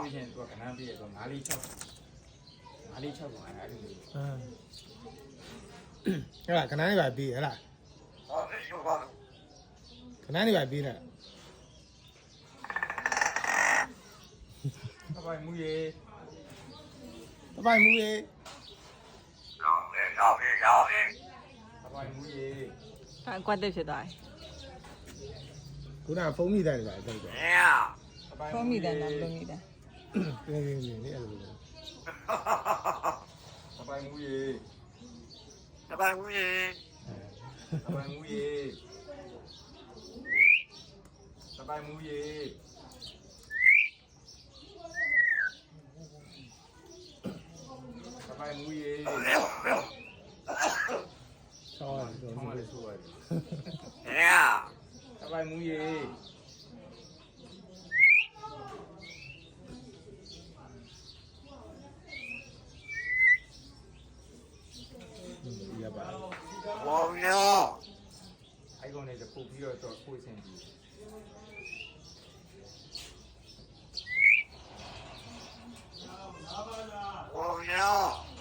ပြီးရင်သူကကနန်းပြီးရတော့9လေး6 9လေး6ကိုအဲ့လိုမျိုးအဲ့ဒါခဏနေပါပြီးဟဲ့လားခဏနေပါပြီးလားတပိုင်မူရေ တပိုင်မူရေတပိုင်မူရေကွက်တက်ဖြစ်သွားတယ်ခုနဖုန်းမိတယ်ပါတဲ့ဖုန်းမိတယ်လားဘယ်လိုမိတယ်နေအဲ့လိုတပိုင်မူရေတပိုင်မူရေတပိုင်မူရေတပိုင်မူရေတပိုင်မူရေဆောင်းတယ် ဆောင်းရဆိုရတယ်တပိုင်မူရေရပါအဲ့ကောင်လေးတပုတ်ပြီးတော့ကိုယ်စင်ပြီး哦呀。